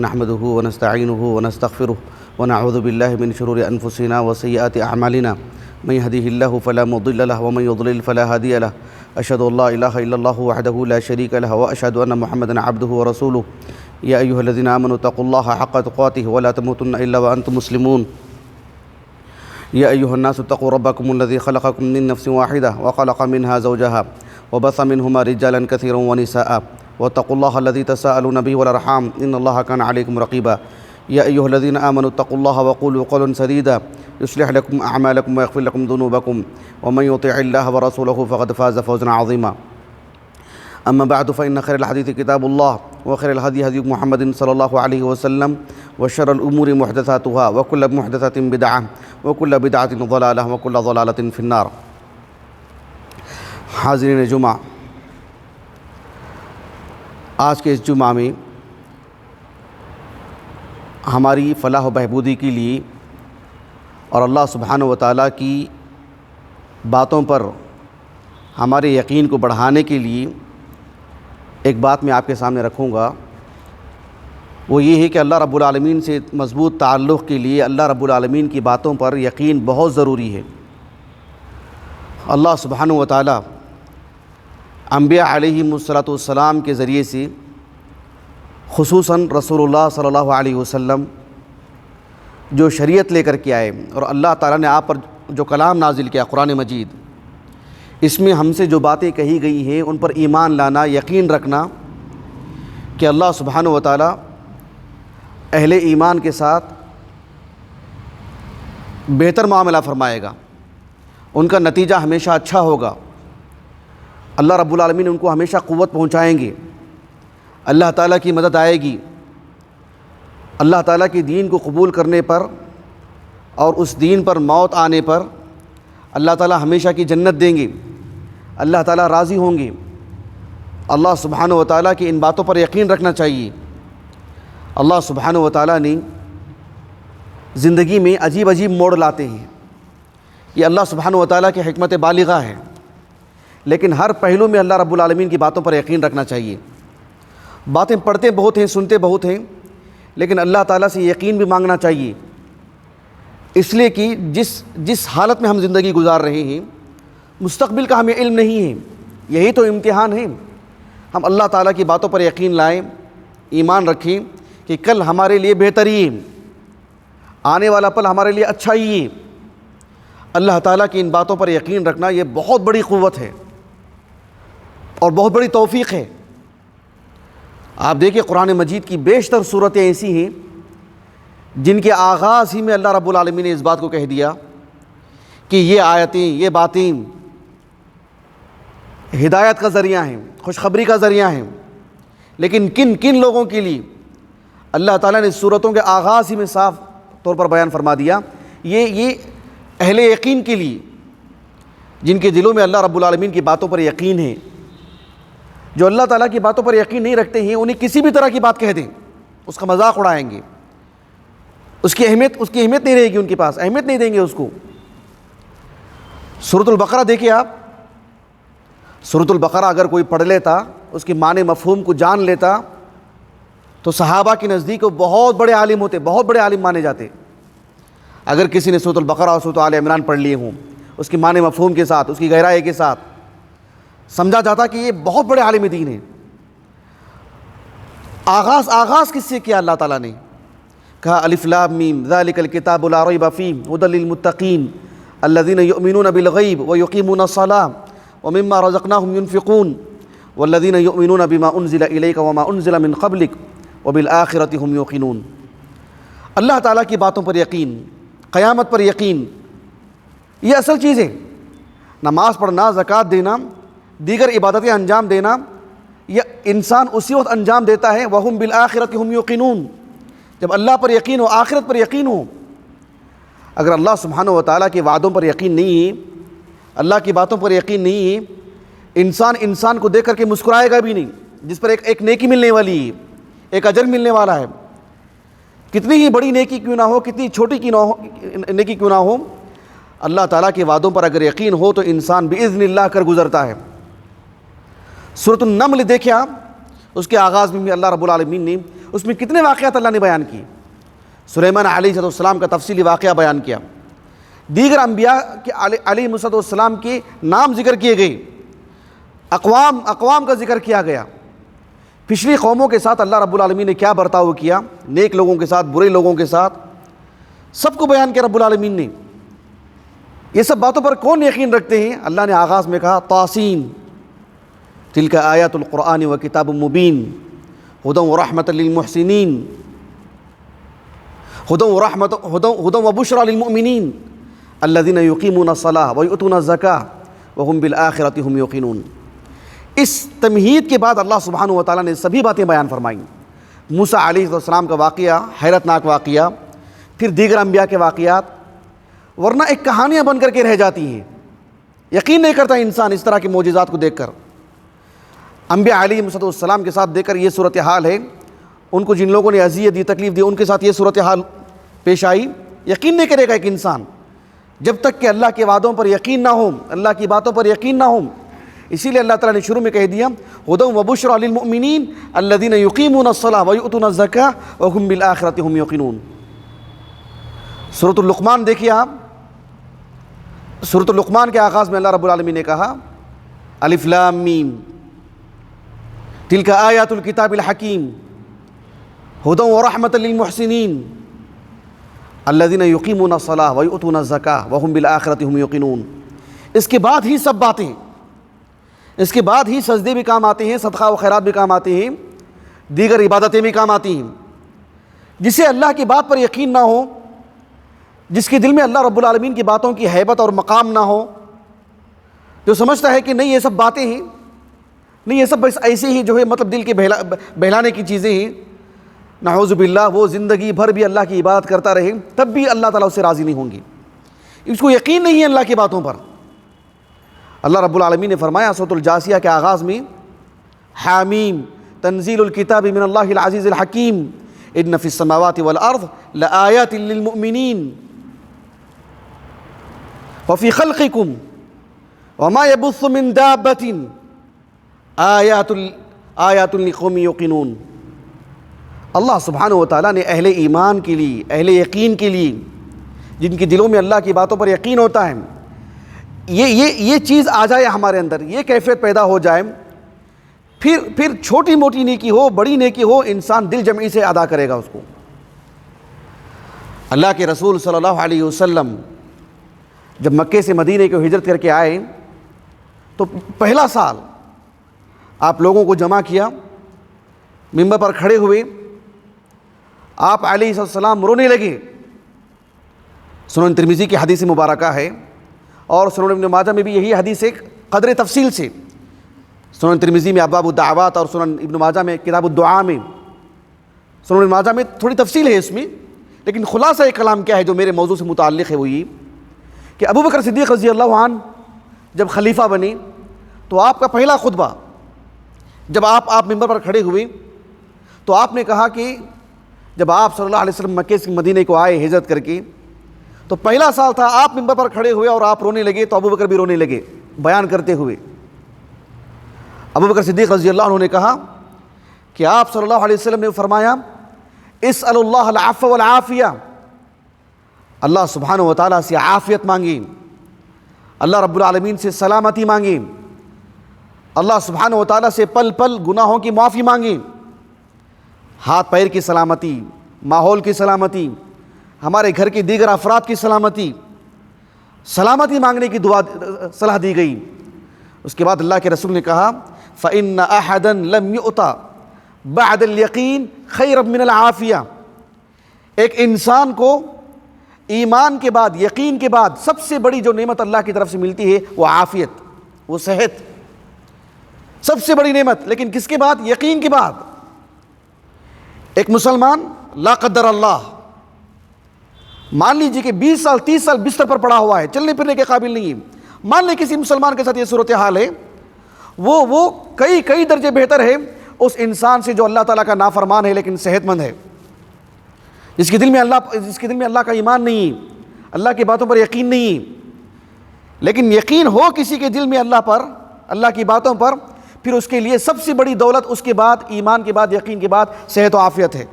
نحمده ونستعينه ونستغفره ونعوذ بالله من شرور أنفسنا وسيئات أعمالنا من يهده الله فلا مضل له ومن يضلل فلا هادي له أشهد أن لا إله إلا الله وحده لا شريك له وأشهد أن محمدا عبده ورسوله يا أيها الذين آمنوا اتقوا الله حق تقاته ولا تموتن إلا وأنتم مسلمون يا أيها الناس اتقوا ربكم الذي خلقكم من نفس واحدة وخلق منها زوجها وبث منهما رجالا كثيرا ونساء واتقوا الله الذي تساءلون به والأرحام إن الله كان عليكم رقيبا يا أيها الذين آمنوا اتقوا الله وقولوا قولا سديدا يصلح لكم أعمالكم ويغفر لكم ذنوبكم ومن يطع الله ورسوله فقد فاز فوزا عظيما أما بعد فإن خير الحديث كتاب الله وخير الهدي هدي محمد صلى الله عليه وسلم وشر الأمور محدثاتها وكل محدثة بدعة وكل بدعة ضلالة وكل ضلالة في النار. حاضرین جمعہ، آج کے اس جمعہ میں ہماری فلاح و بہبودی کے لیے اور اللہ سبحانہ و تعالیٰ کی باتوں پر ہمارے یقین کو بڑھانے کے لیے ایک بات میں آپ کے سامنے رکھوں گا. وہ یہ ہے کہ اللہ رب العالمین سے مضبوط تعلق کے لیے اللہ رب العالمین کی باتوں پر یقین بہت ضروری ہے. اللہ سبحانہ و تعالیٰ انبیاء علیہم السلام کے ذریعے سے خصوصاً رسول اللہ صلی اللہ علیہ وسلم جو شریعت لے کر کے آئے اور اللہ تعالیٰ نے آپ پر جو کلام نازل کیا قرآن مجید، اس میں ہم سے جو باتیں کہی گئی ہیں ان پر ایمان لانا، یقین رکھنا کہ اللہ سبحانہ و تعالیٰ اہل ایمان کے ساتھ بہتر معاملہ فرمائے گا، ان کا نتیجہ ہمیشہ اچھا ہوگا، اللہ رب العالمین ان کو ہمیشہ قوت پہنچائیں گے، اللہ تعالیٰ کی مدد آئے گی، اللہ تعالیٰ کے دین کو قبول کرنے پر اور اس دین پر موت آنے پر اللہ تعالیٰ ہمیشہ کی جنت دیں گے، اللہ تعالیٰ راضی ہوں گے. اللہ سبحانہ و تعالیٰ کی ان باتوں پر یقین رکھنا چاہیے. اللہ سبحانہ و تعالیٰ نے زندگی میں عجیب عجیب موڑ لاتے ہیں، یہ اللہ سبحانہ و تعالیٰ کی حکمت بالغہ ہے، لیکن ہر پہلو میں اللہ رب العالمین کی باتوں پر یقین رکھنا چاہیے. باتیں پڑھتے بہت ہیں، سنتے بہت ہیں، لیکن اللہ تعالیٰ سے یقین بھی مانگنا چاہیے، اس لیے کہ جس حالت میں ہم زندگی گزار رہے ہیں مستقبل کا ہمیں علم نہیں ہے، یہی تو امتحان ہے. ہم اللہ تعالیٰ کی باتوں پر یقین لائیں، ایمان رکھیں کہ کل ہمارے لیے بہتری ہے، آنے والا پل ہمارے لیے اچھا ہی ہے. اللہ تعالیٰ کی ان باتوں پر یقین رکھنا یہ بہت بڑی قوت ہے اور بہت بڑی توفیق ہے. آپ دیکھیں قرآن مجید کی بیشتر صورتیں ایسی ہیں جن کے آغاز ہی میں اللہ رب العالمین نے اس بات کو کہہ دیا کہ یہ آیتیں، یہ باتیں ہدایت کا ذریعہ ہیں، خوشخبری کا ذریعہ ہیں. لیکن کن لوگوں کے لیے اللہ تعالیٰ نے صورتوں کے آغاز ہی میں صاف طور پر بیان فرما دیا، یہ اہل یقین کے لیے جن کے دلوں میں اللہ رب العالمین کی باتوں پر یقین ہے. جو اللہ تعالیٰ کی باتوں پر یقین نہیں رکھتے ہیں انہیں کسی بھی طرح کی بات کہہ دیں اس کا مذاق اڑائیں گے، اس کی اہمیت نہیں رہے گی، ان کے پاس اہمیت نہیں دیں گے اس کو. سورۃ البقرہ دیکھیں آپ، سورۃ البقرہ اگر کوئی پڑھ لیتا، اس کے معنی مفہوم کو جان لیتا تو صحابہ کے نزدیک وہ بہت بڑے عالم ہوتے، بہت بڑے عالم مانے جاتے. اگر کسی نے سورۃ البقرہ اور سورۃ آل عمران پڑھ لیے ہوں اس کے معنی مفہوم کے ساتھ، اس کی گہرائی کے ساتھ، سمجھا جاتا کہ یہ بہت بڑے عالم دین ہیں. آغاز کس سے کیا اللہ تعالیٰ نے؟ کہا الف لام میم ذالک الکتاب لا ریب فیہ ھدی للمتقین الذین یؤمنون بالغیب ویقیمون الصلاۃ ومما رزقناہم ینفقون والذین یؤمنون بما انزل الیک وما انزل من قبلک وبالآخرۃ ھم یوقنون. اللہ تعالیٰ کی باتوں پر یقین، قیامت پر یقین، یہ اصل چیز ہے. نماز پڑھنا، زکوٰۃ دینا، دیگر عبادتیں انجام دینا، یہ انسان اسی وقت انجام دیتا ہے وَهُمْ بِالْآخِرَةِ هُمْ يُوقِنُونَ، جب اللہ پر یقین ہو، آخرت پر یقین ہو. اگر اللہ سبحانہ و تعالیٰ کے وعدوں پر یقین نہیں ہے، اللہ کی باتوں پر یقین نہیں ہے، انسان کو دیکھ کر کے مسکرائے گا بھی نہیں، جس پر ایک نیکی ملنے والی ہے، ایک اجر ملنے والا ہے. کتنی ہی بڑی نیکی کیوں نہ ہو، کتنی چھوٹی نیکی کیوں نہ ہو، اللہ تعالیٰ کے وعدوں پر اگر یقین ہو تو انسان بإذن اللہ کر گزرتا ہے. سورۃ النمل دیکھیں آپ، اس کے آغاز میں اللہ رب العالمین نے اس میں کتنے واقعات اللہ نے بیان کیے. سلیمان علیہ السلام کا تفصیلی واقعہ بیان کیا, دیگر انبیاء کے علیہ السلام کے نام ذکر کیے گئے, اقوام کا ذکر کیا گیا, پچھلی قوموں کے ساتھ اللہ رب العالمین نے کیا برتاؤ کیا, نیک لوگوں کے ساتھ, برے لوگوں کے ساتھ, سب کو بیان کیا رب العالمین نے. یہ سب باتوں پر کون یقین رکھتے ہیں؟ اللہ نے آغاز میں کہا طاسین تلک آیات القرآن و کتاب مبین ہدی ورحمۃ للمحسنین ہدی وبشری للمؤمنین الذین یقیمون الصلاۃ ویؤتون الزکاۃ وہم بالآخرۃ ہم یوقنون. اس تمہید کے بعد اللہ سبحانہ و تعالیٰ نے سبھی باتیں بیان فرمائیں. موسیٰ علیہ السلام کا واقعہ, حیرت ناک واقعہ, پھر دیگر انبیاء کے واقعات, ورنہ ایک کہانیاں بن کر کے رہ جاتی ہیں, یقین نہیں کرتا انسان اس طرح کے معجزات کو دیکھ کر. انبیاء علیہ السلام کے ساتھ دیکھ کر یہ صورتحال ہے, ان کو جن لوگوں نے اذیت دی, تکلیف دی, ان کے ساتھ یہ صورتحال پیش آئی. یقین نہیں کرے گا ایک انسان جب تک کہ اللہ کے وعدوں پر یقین نہ ہو, اللہ کی باتوں پر یقین نہ ہو. اسی لیے اللہ تعالیٰ نے شروع میں کہہ دیا ہدی وبشری للمؤمنین الذین یقیمون الصلاۃ ویؤتون الزکاۃ وہم بالآخرۃ ہم یوقنون. سورۃ اللقمان دیکھیے آپ, سورۃ اللقمان کے آغاز میں اللہ رب العالمین نے کہا الف لام میم تلک آیات الکتاب الحکیم ہدی ورحمۃ للمحسنین الذین یقیمون الصلاۃ ویؤتون الزکاۃ وہم بالآخرۃ ہم یوقنون. اس کے بعد ہی سب باتیں, اس کے بعد ہی سجدے بھی کام آتے ہیں, صدقہ و خیرات بھی کام آتے ہیں, دیگر عبادتیں بھی کام آتی ہیں. جسے اللہ کی بات پر یقین نہ ہو, جس کے دل میں اللہ رب العالمین کی باتوں کی ہیبت اور مقام نہ ہو, جو سمجھتا ہے کہ نہیں یہ سب باتیں ہیں, نہیں یہ سب بس ایسے ہی جو ہے مطلب دل کے بہلانے کی چیزیں ہیں, نعوذ باللہ وہ زندگی بھر بھی اللہ کی عبادت کرتا رہے تب بھی اللہ تعالیٰ اس سے راضی نہیں ہوں گے. اس کو یقین نہیں ہے اللہ کی باتوں پر. اللہ رب العالمین نے فرمایا سورۃ الجاثیہ کے آغاز میں حامیم تنزیل الکتاب من اللہ العزیز الحکیم ان فی السماوات والارض لآیات للمؤمنین وفی خلقکم وما یبث من دابۃ آیات لقوم یوقنون. اللہ سبحانہ و تعالیٰ نے اہل ایمان کے لیے, اہل یقین کے لیے, جن کے دلوں میں اللہ کی باتوں پر یقین ہوتا ہے, یہ چیز آ جائے ہمارے اندر, یہ کیفیت پیدا ہو جائے, پھر چھوٹی موٹی نیکی ہو, بڑی نیکی ہو, انسان دل جمعی سے ادا کرے گا اس کو. اللہ کے رسول صلی اللہ علیہ وسلم جب مکے سے مدینے کو ہجرت کر کے آئے تو پہلا سال آپ لوگوں کو جمع کیا, منبر پر کھڑے ہوئے, آپ علیہ السلام رونے لگے. سنن ترمذی کی حدیث مبارکہ ہے اور سنن ابن ماجہ میں بھی یہی حدیث ہے قدر تفصیل سے. سنن ترمذی میں ابواب الدعوات اور سنن ابن ماجہ میں کتاب الدعاء میں, سنن ابن ماجہ میں تھوڑی تفصیل ہے اس میں, لیکن خلاصہ کلام کیا ہے جو میرے موضوع سے متعلق ہے وہ یہ کہ ابو بکر صدیق رضی اللہ عنہ جب خلیفہ بنے تو آپ کا پہلا خطبہ جب آپ منبر پر کھڑے ہوئے تو آپ نے کہا کہ جب آپ صلی اللہ علیہ وسلم مکے سے مدینے کو آئے ہجرت کر کے تو پہلا سال تھا, آپ منبر پر کھڑے ہوئے اور آپ رونے لگے تو ابو بکر بھی رونے لگے بیان کرتے ہوئے. ابو بکر صدیق رضی اللہ عنہ نے کہا کہ آپ صلی اللہ علیہ وسلم نے فرمایا اسأل اللہ العفو والعافیہ, اللہ سبحانہ و تعالیٰ سے عافیت مانگیں, اللہ رب العالمین سے سلامتی مانگیں, اللہ سبحانہ و تعالیٰ سے پل پل گناہوں کی معافی مانگیں, ہاتھ پیر کی سلامتی, ماحول کی سلامتی, ہمارے گھر کے دیگر افراد کی سلامتی مانگنے کی دعا صلاح دی گئی. اس کے بعد اللہ کے رسول نے کہا فَإِنَّ أَحَدًا لَمْ يُؤْتَ بَعْدَ الْيَقِينِ خَيْرًا مِنَ الْعَافِيَةِ. ایک انسان کو ایمان کے بعد, یقین کے بعد سب سے بڑی جو نعمت اللہ کی طرف سے ملتی ہے وہ عافیت, وہ صحت, سب سے بڑی نعمت. لیکن کس کے بعد؟ یقین کے بعد. ایک مسلمان لا قدر اللہ مان لیجیے کہ 20 سال 30 سال بستر پر پڑا ہوا ہے, چلنے پھرنے کے قابل نہیں ہے, مان لیں کسی مسلمان کے ساتھ یہ صورتحال ہے, وہ کئی درجے بہتر ہے اس انسان سے جو اللہ تعالیٰ کا نافرمان ہے لیکن صحت مند ہے, جس کے دل میں اللہ کا ایمان نہیں ہے, اللہ کی باتوں پر یقین نہیں ہے. لیکن یقین ہو کسی کے دل میں اللہ پر, اللہ کی باتوں پر, پھر اس کے لیے سب سے بڑی دولت اس کے بعد ایمان کے بعد یقین کے بعد صحت و عافیت ہے.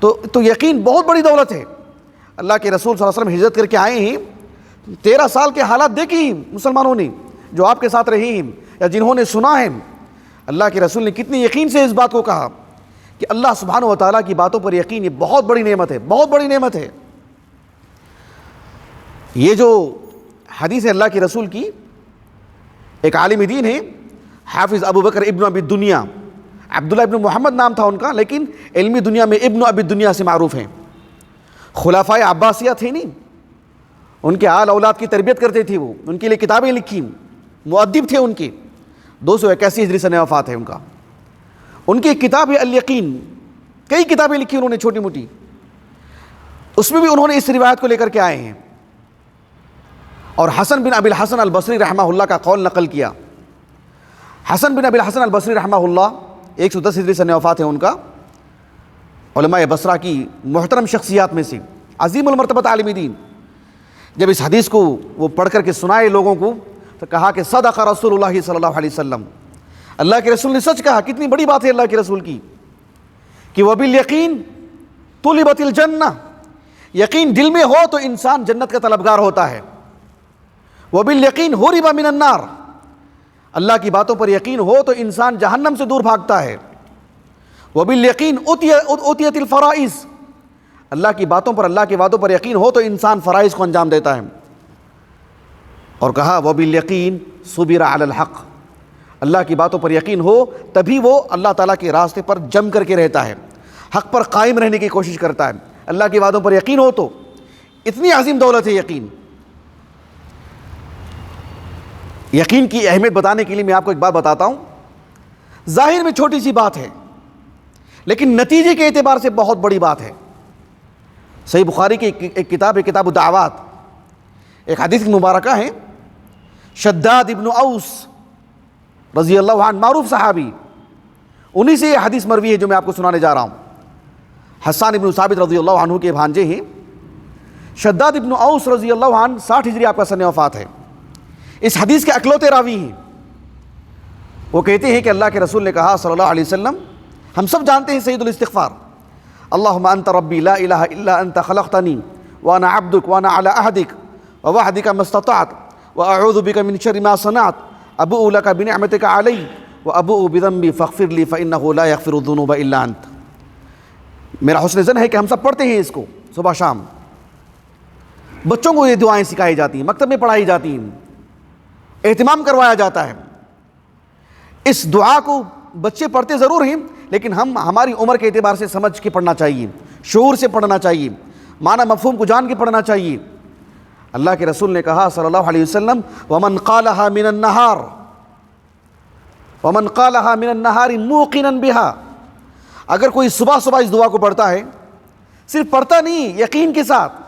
تو یقین بہت بڑی دولت ہے. اللہ کے رسول صلی اللہ علیہ وسلم ہجرت کر کے آئے ہیں, 13 سال کے حالات دیکھی ہیں مسلمانوں نے جو آپ کے ساتھ رہے ہیں یا جنہوں نے سنا ہے. اللہ کے رسول نے کتنے یقین سے اس بات کو کہا کہ اللہ سبحانہ و تعالیٰ کی باتوں پر یقین یہ بہت بڑی نعمت ہے, بہت بڑی نعمت ہے. یہ جو حدیث ہے اللہ کے رسول کی, ایک عالم دین ہے حافظ ابو بکر ابن ابی دنیا, عبداللہ ابن محمد نام تھا ان کا, لیکن علمی دنیا میں ابن ابی دنیا سے معروف ہیں. خلفائے عباسیہ تھے نہیں, ان کے آل اولاد کی تربیت کرتے تھے, وہ ان کے لیے کتابیں لکھی, مؤدب تھے. ان کے 281 ہجری سنہ وفات ہے ان کا. ان کی کتاب ہے الیقین, کئی کتابیں لکھی انہوں نے چھوٹی موٹی, اس میں بھی انہوں نے اس روایت کو لے کر کے آئے ہیں. اور حسن بن ابی الحسن البصری رحمہ اللہ کا قول نقل کیا. حسن بن ابی الحسن البصری رحمہ اللہ 110 ہجری سنہ وفات ہے ان کا, علماء بصرہ کی محترم شخصیات میں سے, عظیم المرتبہ عالم دین. جب اس حدیث کو وہ پڑھ کر کے سنائے لوگوں کو تو کہا کہ صدق رسول اللہ صلی اللہ علیہ وسلم, اللہ کے رسول نے سچ کہا. کتنی بڑی بات ہے اللہ کے رسول کی کہ وبالیقین طلبت الجنہ, یقین دل میں ہو تو انسان جنت کا طلبگار ہوتا ہے. وبالیقین حرب من النار, اللہ کی باتوں پر یقین ہو تو انسان جہنم سے دور بھاگتا ہے. وبالیقین اُتیت الفرائض, اللہ کی باتوں پر اللہ کے وعدوں پر یقین ہو تو انسان فرائض کو انجام دیتا ہے. اور کہا وبالیقین صبر علی الحق, اللہ کی باتوں پر یقین ہو تبھی وہ اللہ تعالیٰ کے راستے پر جم کر کے رہتا ہے, حق پر قائم رہنے کی کوشش کرتا ہے. اللہ کی باتوں پر یقین ہو تو اتنی عظیم دولت ہے یقین. یقین کی اہمیت بتانے کے لیے میں آپ کو ایک بات بتاتا ہوں. ظاہر میں چھوٹی سی بات ہے لیکن نتیجے کے اعتبار سے بہت بڑی بات ہے. صحیح بخاری کی ایک کتاب ہے کتاب الدعوات, ایک حدیث مبارکہ ہے. شداد ابن اوس رضی اللہ عنہ معروف صحابی, انہی سے یہ حدیث مروی ہے جو میں آپ کو سنانے جا رہا ہوں. حسان ابن ثابت رضی اللہ عنہ کے بھانجے ہیں. شداد ابن اوس رضی اللہ عنہ 60 ہجری آپ کا سنہ وفات ہے. اس حدیث کے اکلوتے راوی ہیں. وہ کہتے ہیں کہ اللہ کے رسول نے کہا صلی اللہ علیہ وسلم, ہم سب جانتے ہیں سید الاستغفار, اللہم انت ربی لا الہ الا انت خلقتنی وانا عبدک وانا علی عہدک ووعدک ما استطعت واعوذ بک من شر ما صنعت ابوء لک بنعمتک علی وابوء بذنبی فاغفر لی فانہ لا یغفر الذنوب الا انت. میرا حسن ظن ہے کہ ہم سب پڑھتے ہیں اس کو صبح شام. بچوں کو یہ دعائیں سکھائی جاتی ہیں, مکتب میں پڑھائی جاتی ہیں, اہتمام کروایا جاتا ہے. اس دعا کو بچے پڑھتے ضرور ہیں لیکن ہماری عمر کے اعتبار سے سمجھ کے پڑھنا چاہیے, شعور سے پڑھنا چاہیے, معنی مفہوم کو جان کے پڑھنا چاہیے. اللہ کے رسول نے کہا صلی اللہ علیہ وسلم ومن قالها من النہار ومن قالها من النہار موقنا بها, اگر کوئی صبح صبح اس دعا کو پڑھتا ہے, صرف پڑھتا نہیں, یقین کے ساتھ,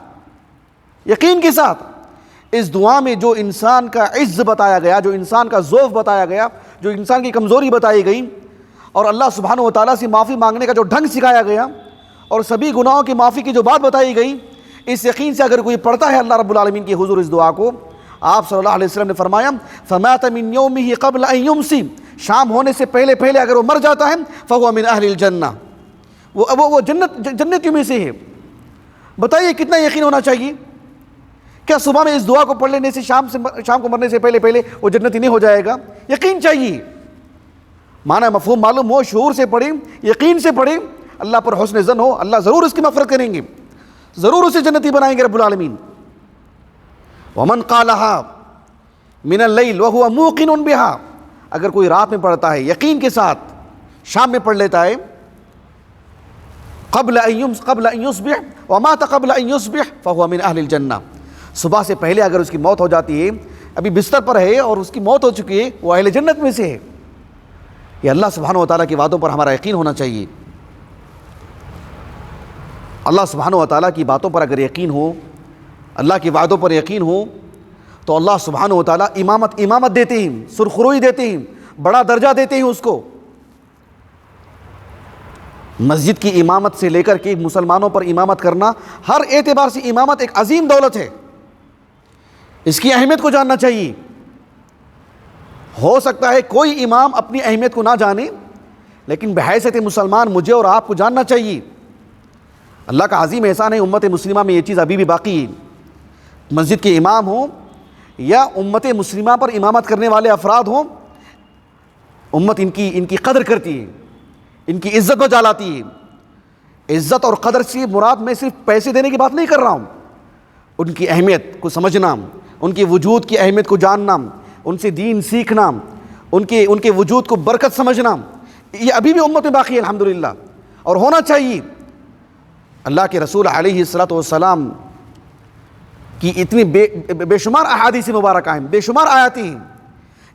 یقین کے ساتھ, اس دعا میں جو انسان کا عز بتایا گیا, جو انسان کا ضعف بتایا گیا, جو انسان کی کمزوری بتائی گئی, اور اللہ سبحانہ و تعالیٰ سے معافی مانگنے کا جو ڈھنگ سکھایا گیا, اور سبھی گناہوں کی معافی کی جو بات بتائی گئی, اس یقین سے اگر کوئی پڑھتا ہے اللہ رب العالمین کے حضور اس دعا کو, آپ صلی اللہ علیہ وسلم نے فرمایا فمات من یومہ قبل ان یمسی, شام ہونے سے پہلے پہلے اگر وہ مر جاتا ہے فہو من اہل الجنہ, وہ جنتیوں میں سے ہے. بتائیے کتنا یقین ہونا چاہیے. کیا صبح میں اس دعا کو پڑھ لینے سے شام کو مرنے سے پہلے پہلے وہ جنتی نہیں ہو جائے گا؟ یقین چاہیے, معنی مفہوم معلوم ہو, شعور سے پڑھیں, یقین سے پڑھیں, اللہ پر حسن ظن ہو, اللہ ضرور اس کی مغفرت کریں گے, ضرور اسے جنتی بنائیں گے رب العالمین. ومن قالها من اللیل وهو موقن بها, اگر کوئی رات میں پڑھتا ہے یقین کے ساتھ, شام میں پڑھ لیتا ہے, قبل ان یصبح ومات قبل ان یصبح فهو من اہل الجنہ, صبح سے پہلے اگر اس کی موت ہو جاتی ہے, ابھی بستر پر ہے اور اس کی موت ہو چکی ہے, وہ اہل جنت میں سے ہے. یہ اللہ سبحانہ و تعالیٰ کے وعدوں پر ہمارا یقین ہونا چاہیے. اللہ سبحانہ و تعالیٰ کی باتوں پر اگر یقین ہو, اللہ کے وعدوں پر یقین ہو, تو اللہ سبحانہ و تعالیٰ امامت دیتے ہیں, سرخروئی دیتے ہیں, بڑا درجہ دیتے ہیں اس کو. مسجد کی امامت سے لے کر کے مسلمانوں پر امامت کرنا, ہر اعتبار سے امامت ایک عظیم دولت ہے, اس کی اہمیت کو جاننا چاہیے. ہو سکتا ہے کوئی امام اپنی اہمیت کو نہ جانے، لیکن بحیثیت مسلمان مجھے اور آپ کو جاننا چاہیے۔ اللہ کا عظیم احسان ہے، امت مسلمہ میں یہ چیز ابھی بھی باقی ہے۔ مسجد کے امام ہوں یا امت مسلمہ پر امامت کرنے والے افراد ہوں، امت ان کی قدر کرتی ہے، ان کی عزت بجا لاتی ہے۔ عزت اور قدر سے مراد میں صرف پیسے دینے کی بات نہیں کر رہا ہوں، ان کی اہمیت کو سمجھنا، ان کے وجود کی اہمیت کو جاننا، ان سے دین سیکھنا، ان کے وجود کو برکت سمجھنا، یہ ابھی بھی امت میں باقی ہے الحمدللہ، اور ہونا چاہیے۔ اللہ کے رسول علیہ الصلوۃ والسلام کی اتنی بے شمار احادیث مبارکہ ہیں، بے شمار آیات ہیں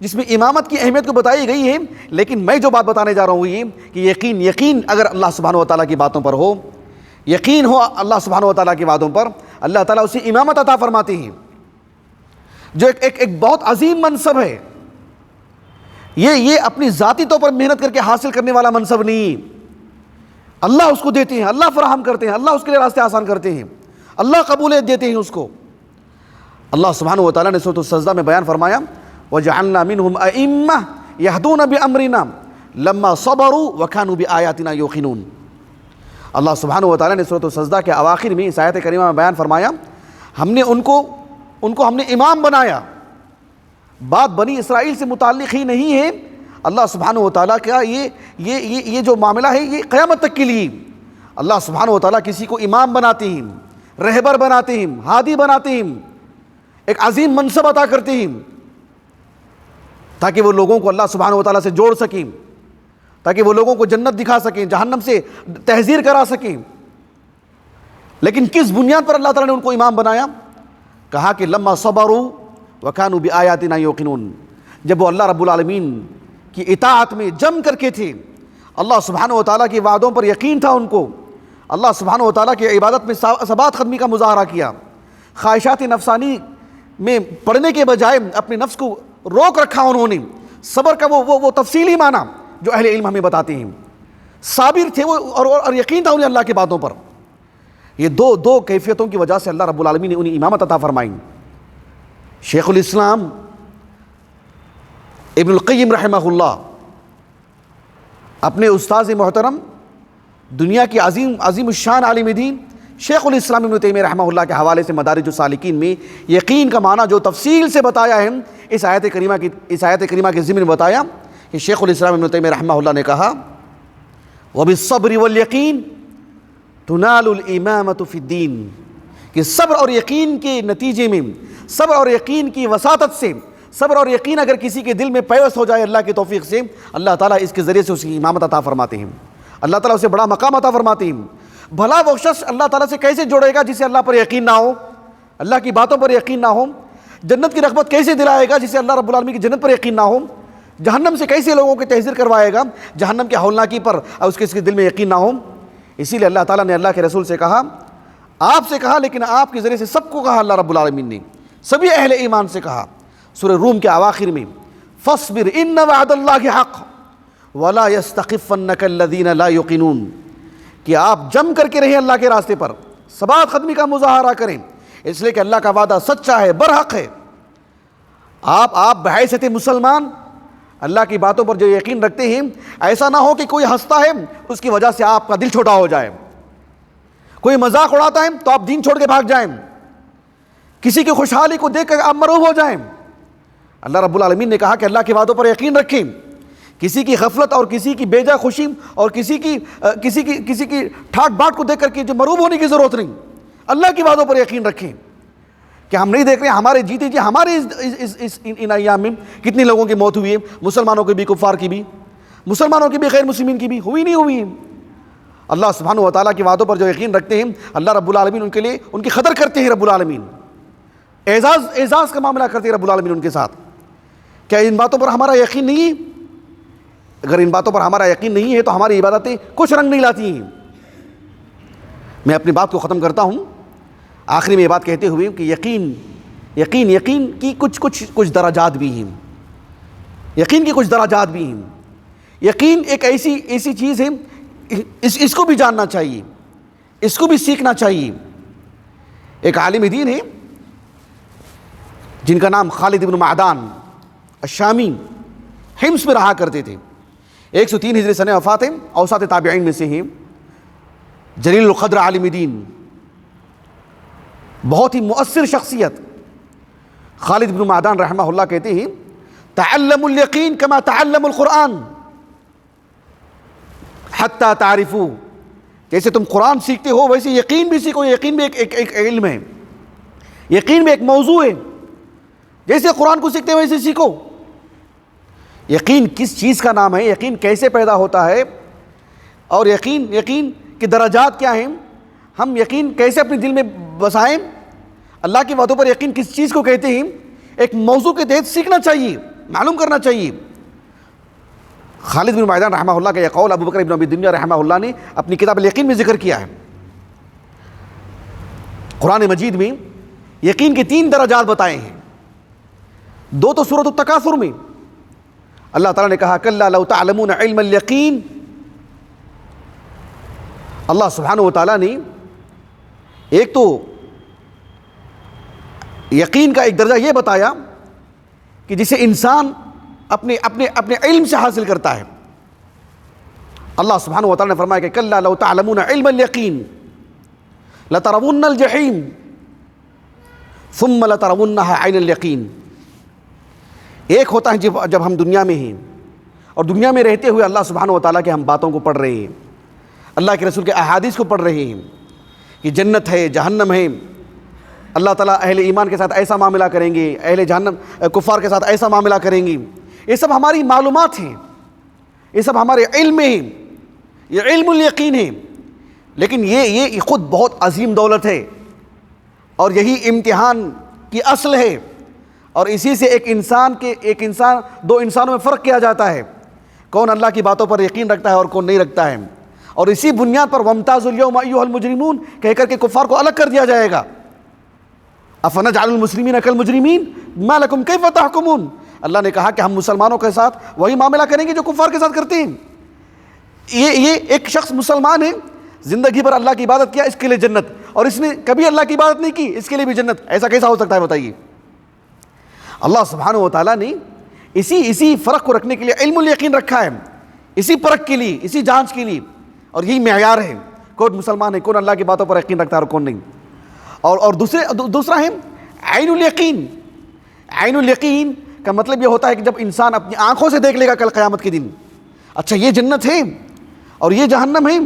جس میں امامت کی اہمیت کو بتائی گئی ہے، لیکن میں جو بات بتانے جا رہا ہوں یہ کہ یقین اگر اللہ سبحانہ و تعالیٰ کی باتوں پر ہو، یقین ہو اللہ سبحانہ و تعالیٰ کی باتوں پر، اللہ تعالیٰ اسے امامت عطا فرماتے ہیں، جو ایک بہت عظیم منصب ہے۔ یہ اپنی ذاتی طور پر محنت کر کے حاصل کرنے والا منصب نہیں، اللہ اس کو دیتے ہیں، اللہ فراہم کرتے ہیں، اللہ اس کے لیے راستے آسان کرتے ہیں، اللہ قبولیت دیتے ہیں اس کو۔ اللہ سبحانہ و تعالیٰ نے سورۃ السجدہ میں بیان فرمایا وَجَعَلْنَا مِنْهُمْ أَئِمَّةً يَهْدُونَ بِأَمْرِنَا لَمَّا صَبَرُوا وَكَانُوا بِآيَاتِنَا يُوقِنُونَ۔ اللہ سبحانہ و تعالیٰ نے سورۃ السجدہ کے اواخر میں اس آیت کریمہ میں بیان فرمایا، ہم نے ان کو ہم نے امام بنایا۔ بات بنی اسرائیل سے متعلق ہی نہیں ہے، اللہ سبحانہ و تعالیٰ کا یہ جو معاملہ ہے یہ قیامت تک کے لیے۔ اللہ سبحانہ و تعالیٰ کسی کو امام بناتے ہیں، رہبر بناتے ہیں، ہادی بناتے ہیں، ایک عظیم منصب عطا کرتے ہیں، تاکہ وہ لوگوں کو اللہ سبحانہ و تعالیٰ سے جوڑ سکیں، تاکہ وہ لوگوں کو جنت دکھا سکیں، جہنم سے تحذیر کرا سکیں۔ لیکن کس بنیاد پر اللہ تعالیٰ نے ان کو امام بنایا؟ کہا کہ لما صبروا وکانوا بآیاتنا یوقنون، جب وہ اللہ رب العالمین کی اطاعت میں جم کر کے تھے، اللہ سبحانہ و تعالیٰ کے وعدوں پر یقین تھا ان کو، اللہ سبحانہ و تعالیٰ کی عبادت میں ثبات قدمی کا مظاہرہ کیا، خواہشات نفسانی میں پڑھنے کے بجائے اپنے نفس کو روک رکھا انہوں نے، صبر کا وہ تفصیلی معنی جو اہل علم ہمیں بتاتے ہیں، صابر تھے وہ اور یقین تھا انہیں اللہ کی باتوں پر۔ یہ دو کیفیتوں کی وجہ سے اللہ رب العالمین نے انہیں امامت عطا فرمائی۔ شیخ الاسلام ابن القیم رحمہ اللہ اپنے استاذ محترم، دنیا کی عظیم الشان عالم دین شیخ الاسلام ابن تیمیہ رحمہ اللہ کے حوالے سے مدارج السالکین میں یقین کا معنی جو تفصیل سے بتایا ہے، اس آیت کریمہ کے ضمن میں بتایا کہ شیخ الاسلام ابن تیمیہ رحمہ اللہ نے کہا وَبِالصَّبْرِ وَالْيَقِينِ تُنَالُ الْإِمَامَةُ فِي الدِّينِ، کہ صبر اور یقین کے نتیجے میں، صبر اور یقین کی وساطت سے، صبر اور یقین اگر کسی کے دل میں پیوست ہو جائے اللہ کی توفیق سے، اللہ تعالیٰ اس کے ذریعے سے اس کی امامت عطا فرماتے ہیں، اللہ تعالیٰ اسے بڑا مقام عطا فرماتے ہیں۔ بھلا وہ شخص اللہ تعالیٰ سے کیسے جوڑے گا جسے اللہ پر یقین نہ ہو، اللہ کی باتوں پر یقین نہ ہو؟ جنت کی رغبت کیسے دلائے گا جسے اللہ رب العالمین کی جنت پر یقین نہ ہو؟ جہنم سے کیسے لوگوں کی تحذیر کروائے گا جہنم کے ہولناکی پر اور اس کے دل میں یقین نہ ہو؟ اسی لیے اللہ تعالیٰ نے اللہ کے رسول سے کہا، آپ سے کہا، لیکن آپ کے ذریعے سے سب کو کہا، اللہ رب العالمین نے سبھی اہل ایمان سے کہا سورہ روم کے اواخر میں، فاصبر ان وعد اللہ حق ولا یستخفنک الذین لا یوقنون، کہ آپ جم کر کے رہیں اللہ کے راستے پر، ثبات قدمی کا مظاہرہ کریں، اس لیے کہ اللہ کا وعدہ سچا ہے، برحق ہے۔ آپ بحیثیت مسلمان اللہ کی باتوں پر جو یقین رکھتے ہیں، ایسا نہ ہو کہ کوئی ہنستا ہے اس کی وجہ سے آپ کا دل چھوٹا ہو جائے، کوئی مذاق اڑاتا ہے تو آپ دین چھوڑ کے بھاگ جائیں، کسی کی خوشحالی کو دیکھ کر آپ مرعوب ہو جائیں۔ اللہ رب العالمین نے کہا کہ اللہ کی باتوں پر یقین رکھیں، کسی کی غفلت اور کسی کی بے جا خوشی اور کسی کی ٹھاٹ باٹ کو دیکھ کر کے جو مرعوب ہونے کی ضرورت نہیں، اللہ کی باتوں پر یقین رکھیں کہ ہم نہیں دیکھ رہے ہمارے جیتے جی ہمارے ان ایام میں کتنی لوگوں کی موت ہوئی ہے، مسلمانوں کی بھی، کفار کی بھی، مسلمانوں کی بھی، غیر مسلمین کی بھی، ہوئی نہیں ہوئی۔ اللہ سبحانہ و تعالیٰ کی باتوں پر جو یقین رکھتے ہیں، اللہ رب العالمین ان کے لیے ان کی قدر کرتے ہیں، رب العالمین اعزاز کا معاملہ کرتے ہیں رب العالمین ان کے ساتھ۔ کیا ان باتوں پر ہمارا یقین نہیں ہے؟ اگر ان باتوں پر ہمارا یقین نہیں ہے تو ہماری عبادتیں کچھ رنگ نہیں لاتی ہیں۔ میں اپنی بات کو ختم کرتا ہوں آخری میں یہ بات کہتے ہوئے کہ یقین کی کچھ درجات بھی ہیں، یقین کی کچھ درجات بھی ہیں۔ یقین ایک ایسی چیز ہے، اس کو بھی جاننا چاہیے، اس کو بھی سیکھنا چاہیے۔ ایک عالم دین ہے جن کا نام خالد بن معدان الشامی حمص میں رہا کرتے تھے. 103 ہجری سنہ وفات ہیں. اوساط تابعین میں سے ہیں. جلیل القدر عالم دین, بہت ہی مؤثر شخصیت. خالد بن معدان رحمہ اللہ کہتے ہیں تعلموا الیقین کما تعلموا القرآن حتی تعرفوا, جیسے تم قرآن سیکھتے ہو ویسے یقین بھی سیکھو. یقین بھی ایک علم ہے, یقین بھی ایک موضوع ہے. جیسے قرآن کو سیکھتے ہو ویسے سیکھو. یقین کس چیز کا نام ہے, یقین کیسے پیدا ہوتا ہے, اور یقین کے درجات کیا ہیں, ہم یقین کیسے اپنے دل میں بسائیں, اللہ کی باتوں پر یقین کس چیز کو کہتے ہیں, ایک موضوع کے تحت سیکھنا چاہیے, معلوم کرنا چاہیے. خالد بن معدان رحمہ اللہ کا یہ قول ابو بکر ابن ابی دنیا رحمہ اللہ نے اپنی کتاب الیقین میں ذکر کیا ہے. قرآن مجید میں یقین کے 3 درجات بتائے ہیں. 2 تو سورۃ التکاثر میں اللہ تعالیٰ نے کہا کلا لو تعلمون علم الیقین. اللہ سبحانہ و تعالیٰ نے ایک تو یقین کا ایک درجہ یہ بتایا کہ جسے انسان اپنے علم سے حاصل کرتا ہے. اللہ سبحانہ و تعالیٰ نے فرمایا کہ کلا لو تعلمون علم الیقین لترون الجحیم ثم لترونها عین الیقین. ایک ہوتا ہے جب ہم دنیا میں ہیں اور دنیا میں رہتے ہوئے اللہ سبحانہ و تعالیٰ کے ہم باتوں کو پڑھ رہے ہیں, اللہ کے رسول کے احادیث کو پڑھ رہے ہیں کہ جنت ہے, جہنم ہے, اللہ تعالیٰ اہل ایمان کے ساتھ ایسا معاملہ کریں گے, اہل جہنم کفار کے ساتھ ایسا معاملہ کریں گے. یہ سب ہماری معلومات ہیں, یہ سب ہمارے علم میں ہیں, یہ علم الیقین ہے. لیکن یہ خود بہت عظیم دولت ہے اور یہی امتحان کی اصل ہے. اور اسی سے ایک انسان 2 انسانوں میں فرق کیا جاتا ہے, کون اللہ کی باتوں پر یقین رکھتا ہے اور کون نہیں رکھتا ہے. اور اسی بنیاد پر وامتازوا اليوم ایھا المجرمون کہہ کر کے کفار کو الگ کر دیا جائے گا. افنجعل المسلمین کالمجرمین ما لکم کیف تحکمون. اللہ نے کہا کہ ہم مسلمانوں کے ساتھ وہی معاملہ کریں گے جو کفار کے ساتھ کرتے ہیں. یہ ایک شخص مسلمان ہے, زندگی بھر اللہ کی عبادت کیا, اس کے لیے جنت, اور اس نے کبھی اللہ کی عبادت نہیں کی, اس کے لیے بھی جنت. ایسا کیسا ہو سکتا ہے بتائیے. اللہ سبحانہ و تعالیٰ نے اسی فرق کو رکھنے کے لیے علم الیقین رکھا ہے, اسی پرکھ کے لیے, اسی جانچ کے لیے, اور یہی معیار ہے کون مسلمان ہے, کون اللہ کی باتوں پر یقین رکھتا ہے اور کون نہیں. اور دوسرا ہے عین الیقین. عین الیقین کا مطلب یہ ہوتا ہے کہ جب انسان اپنی آنکھوں سے دیکھ لے گا کل قیامت کے دن, اچھا یہ جنت ہے اور یہ جہنم ہے.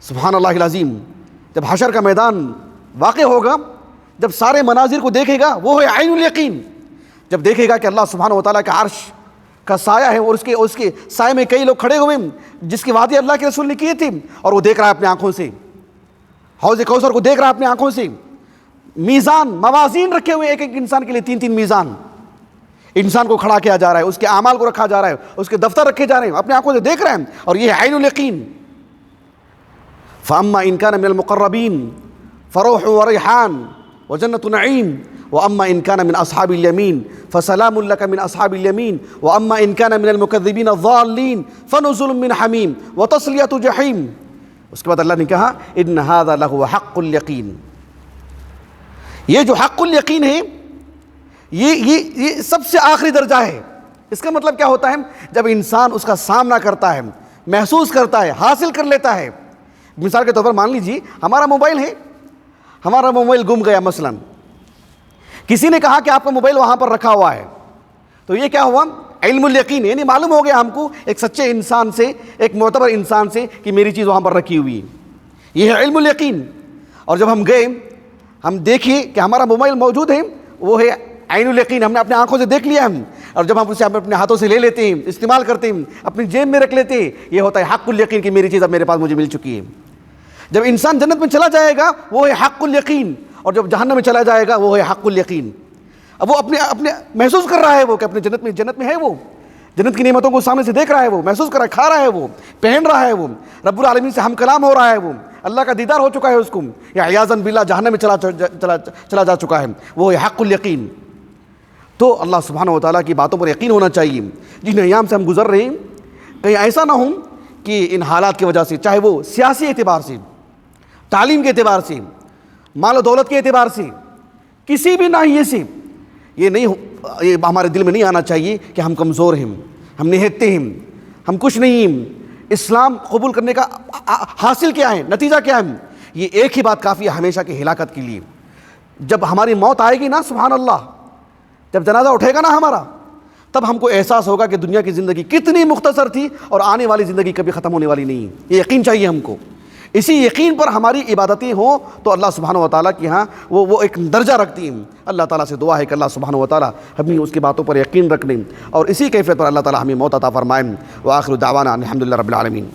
سبحان اللہ العظیم. جب حشر کا میدان واقع ہوگا, جب سارے مناظر کو دیکھے گا, وہ ہے عین الیقین. جب دیکھے گا کہ اللہ سبحانہ و تعالیٰ کا عرش کا سایہ ہے اور اس کے سائے میں کئی لوگ کھڑے ہوئے جس کی وعدے اللہ کے رسول نے کیے تھے, اور وہ دیکھ رہا ہے اپنے آنکھوں سے, حوض کوثر کو دیکھ رہا ہے اپنے آنکھوں سے. میزان, موازین رکھے ہوئے ایک انسان کے لیے 3 میزان. انسان کو کھڑا کیا جا رہا ہے, اس کے اعمال کو رکھا جا رہا ہے, اس کے دفتر رکھے جا رہے ہیں, اپنے آنکھوں سے دیکھ رہے ہیں, اور یہ عین الیقین. فاما ان کان من المقربین فروح وریحان وجنت نعیم واما ان کان من اصحاب الیمین فسلام لک من اصحاب الیمین واما ان کان من المکذبین الضالین فنزل من حمیم وتصلیۃ جحیم. اس کے بعد اللہ نے کہا ان ھذا لہو حق الیقین. یہ جو حق الیقین ہے یہ سب سے آخری درجہ ہے. اس کا مطلب کیا ہوتا ہے, جب انسان اس کا سامنا کرتا ہے, محسوس کرتا ہے, حاصل کر لیتا ہے. مثال کے طور پر مان لیجیے ہمارا موبائل ہے, ہمارا موبائل گم گیا مثلا, کسی نے کہا کہ آپ کا موبائل وہاں پر رکھا ہوا ہے, تو یہ کیا ہوا, علم الیقین, یعنی معلوم ہو گیا ہم کو ایک سچے انسان سے, ایک معتبر انسان سے کہ میری چیز وہاں پر رکھی ہوئی ہے. یہ ہے علم الیقین. اور جب ہم گئے, ہم دیکھیے کہ ہمارا موبائل موجود ہے, وہ ہے عین الیقین, ہم نے اپنے آنکھوں سے دیکھ لیا ہم, اور جب ہم اسے اپنے ہاتھوں سے لے لیتے ہیں, استعمال کرتے ہیں, اپنی جیب میں رکھ لیتے ہیں, یہ ہوتا ہے حق الیقین کہ میری چیز اب میرے پاس مجھے مل چکی ہے. جب انسان جنت میں چلا جائے گا وہ ہے حق الیقین, اور جب جہنم میں چلا جائے گا وہ ہے حق الیقین. اب وہ اپنے محسوس کر رہا ہے وہ کہ اپنے جنت میں ہے, وہ جنت کی نعمتوں کو سامنے سے دیکھ رہا ہے, وہ محسوس کر رہا ہے, کھا رہا ہے, وہ پہن رہا ہے, وہ رب العالمین سے ہم کلام ہو رہا ہے, وہ اللہ کا دیدار ہو چکا ہے اس کو, یا عیاذاً باللہ جہنم میں چلا جا چکا ہے, وہ ہے حق الیقین. تو اللہ سبحانہ و تعالیٰ کی باتوں پر یقین ہونا چاہیے. جن ایام سے ہم گزر رہے ہیں کہیں ایسا نہ ہو کہ ان حالات کی وجہ سے, چاہے وہ سیاسی اعتبار سے, تعلیم کے اعتبار سے, مال و دولت کے اعتبار سے, کسی بھی ناحیے سے, یہ ہمارے دل میں نہیں آنا چاہیے کہ ہم کمزور ہیں, ہم نہتے ہیں، ہم کچھ نہیں ہیں۔ اسلام قبول کرنے کا حاصل کیا ہے، نتیجہ کیا ہے؟ یہ ایک ہی بات کافی ہے ہمیشہ کی ہلاکت کے لیے۔ جب ہماری موت آئے گی نا، سبحان اللہ، جب جنازہ اٹھے گا نا ہمارا، تب ہم کو احساس ہوگا کہ دنیا کی زندگی کتنی مختصر تھی اور آنے والی زندگی کبھی ختم ہونے والی نہیں ہے۔ یہ یقین چاہیے ہم کو۔ اسی یقین پر ہماری عبادتیں ہوں تو اللہ سبحانہ و تعالیٰ کی ہاں وہ ایک درجہ رکھتی ہیں۔ اللہ تعالیٰ سے دعا ہے کہ اللہ سبحانہ و تعالیٰ ہمیں اس کی باتوں پر یقین رکھ لیں اور اسی کیفیت پر اللہ تعالیٰ ہمیں موت عطا فرمائیں۔ وآخر دعوانا الحمدللہ رب العالمین۔